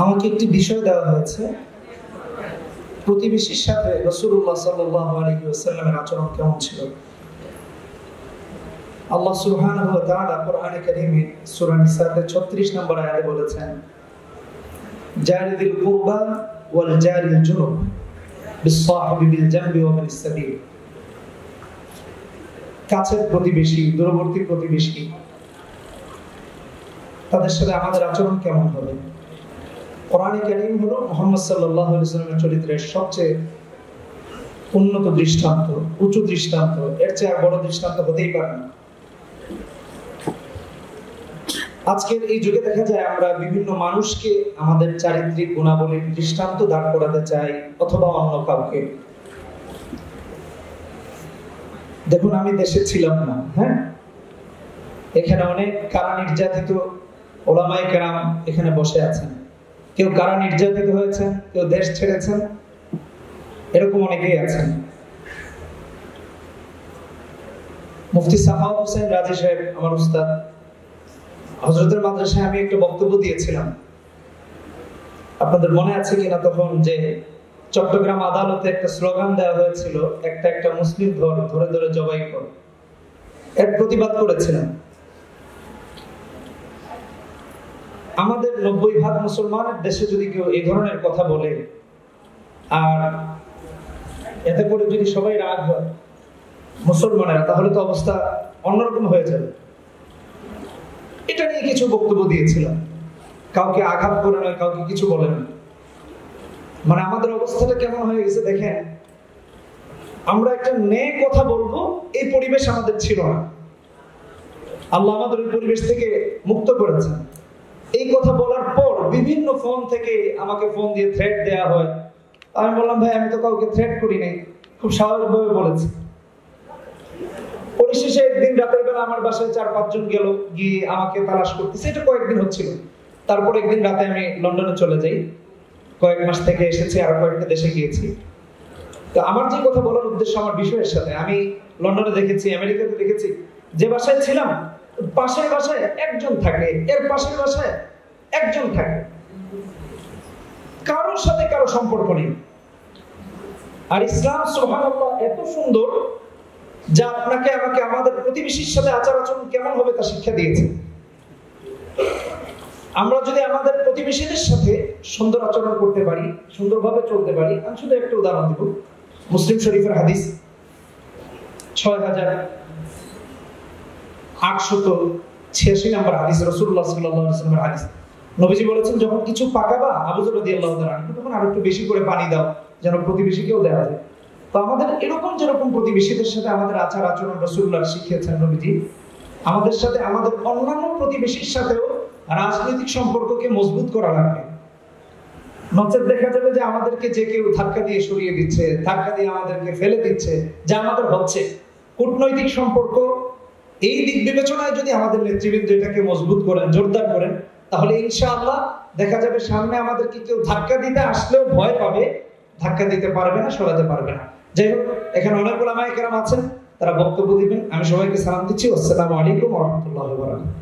আমাকে একটি বিষয় দেওয়া হয়েছে, প্রতিবেশীর সাথে রাসূলুল্লাহ সাল্লাল্লাহু আলাইহি ওয়াসাল্লামের আচরণ কেমন ছিল। আল্লাহ সুবহানাহু ওয়া তাআলা কোরআনে কারীমে সূরা নিসাতে 36 নম্বর আয়াতে বলেছেন, জারিদিল কুরবা ওয়াল জারিল জুনুব বিস-সাহিবি বিল জানবি ওয়া বিস সাবিল। কাছের প্রতিবেশী, দূরবর্তী প্রতিবেশী, তাদের সাথে আমাদের আচরণ কেমন হবে। কোরআনে কারীম হলো মুহাম্মদ সাল্লাল্লাহু আলাইহি ওয়াসাল্লামের চরিত্রের সবচেয়ে উন্নত দৃষ্টান্ত, উঁচু দৃষ্টান্ত। এর চেয়ে আর বড় দৃষ্টান্ত হতেই পারে না। আজকের এই যুগে দেখা যায় আমরা বিভিন্ন মানুষকে আমাদের চারিত্রিক গুণাবলীর দৃষ্টান্ত দাঁড় করাতে চাই, অথবা অন্য কাউকে। দেখুন, আমি দেশে ছিলাম না, হ্যাঁ, এখানে অনেক কারা নির্যাতিত ওলামায়ে কেরাম এখানে বসে আছেন। কেউ কারা নির্যাতিত হয়েছেন, কেউ দেশ ছেড়েছেন, এরকম অনেকেই আছেন। মুফতি সাখাওয়াত হোসেন রাজি সাহেব আমার উস্তাদ, হযরতের মাদ্রাসায় আমি একটা বক্তব্য দিয়েছিলাম। আপনাদের মনে আছে কিনা তখন যে চট্টগ্রাম আদালতে একটা স্লোগান দেওয়া হয়েছিল, একটা মুসলিম ধরে ধরে জবাই কর। এর প্রতিবাদ করেছিলাম। আমাদের 90% মুসলমানের দেশে যদি কেউ এই ধরনের কথা বলে, আর এতে করে যদি সবাই রাগ হয় মুসলমানেরা, তাহলে তো অবস্থা অন্যরকম হয়ে যাবে। এটা নিয়ে কিছু বক্তব্য দিয়েছিলাম, কাউকে আঘাত করে নয়, কাউকে কিছু বলে না। মানে আমাদের অবস্থাটা কেমন হয়ে গেছে দেখেন, আমরা একটা ন্যায় কথা বলবো এই পরিবেশ আমাদের ছিল না। আল্লাহ আমাদের ওই পরিবেশ থেকে মুক্ত করেছেন। এই কথা বলার পর বিভিন্ন ফোন থেকে আমাকে ফোন দিয়ে থ্রেট দেয়া হয়। আমি বললাম, ভাই আমি তো কাউকে থ্রেট করি নাই, খুব স্বাভাবিকভাবে বলেছি। পরিশেষে একদিন রাতের বেলা আমার বাসায় 4-5 জন গেল, গিয়ে আমাকে তালাশ করতেছে। এটা কয়েকদিন হচ্ছিল। তারপর একদিন রাতে আমি লন্ডনে চলে যাই, কয়েক মাস থেকে এসেছি, আর কয়েকটা দেশে গিয়েছি। তো আমার যে কথা বলার উদ্দেশ্য আমার বিষয়ের সাথে, আমি লন্ডনে দেখেছি, আমেরিকাতে দেখেছি, যে বাসায় ছিলাম পাশের বাসায় একজন থাকে, এর পাশের বাসায় একজন থাকে, কারোর সাথে কারো সম্পর্ক নেই। আর ইসলাম সুবহানাল্লাহ এত সুন্দর যা আপনাকে আমাকে আমাদের প্রতিবেশীর সাথে আচার আচরণ কেমন হবে তা শিক্ষা দিয়েছে। আমরা যদি আমাদের প্রতিবেশীদের সাথে সুন্দর আচরণ করতে পারি, সুন্দরভাবে চলতে পারি। আমি শুধু একটা উদাহরণ দেব। মুসলিম শরীফের হাদিস 6886 নম্বর হাদিস, রাসূলুল্লাহ সাল্লাল্লাহু আলাইহি ওয়াসাল্লামের হাদিস। নবীজি বলেছেন, যখন কিছু পাকাবা, আবু যর রাদিয়াল্লাহু তাআলা আনহু, তখন আর একটু বেশি করে পানি দাও, যেন প্রতিবেশীকেও দেওয়া যায়। তো আমাদের এরকম যেরকম প্রতিবেশীদের সাথে আমাদের আচার আচরণ রাসূলুল্লাহ শিখিয়েছেন নবীজি, আমাদের সাথে আমাদের অন্যান্য প্রতিবেশীর সাথেও রাজনৈতিক সম্পর্ককে মজবুত করা লাগবে। নচেত দেখা যাবে যে আমাদেরকে যে কেউ ধাক্কা দিয়ে সরিয়ে দিচ্ছে, ধাক্কা দিয়ে আমাদেরকে ফেলে দিচ্ছে, যা আমাদের হচ্ছে। কূটনৈতিক সম্পর্ক এই দিক বিবেচনায় যদি আমাদের নেতৃবৃন্দ এটাকে মজবুত করেন, জোরদার করেন, তাহলে ইনশাআল্লাহ দেখা যাবে সামনে আমাদেরকে কেউ ধাক্কা দিতে আসলেও ভয় পাবে, ধাক্কা দিতে পারবে না, সরাতে পারবে না। যাই হোক, এখানে অনেক ওলামায়ে কেরাম আছেন, তারা বক্তব্য দিবেন। আমি সবাইকে সালাম দিচ্ছি। আসসালামু আলাইকুম ওয়া রাহমাতুল্লাহি ওয়া বারাকাতুহু।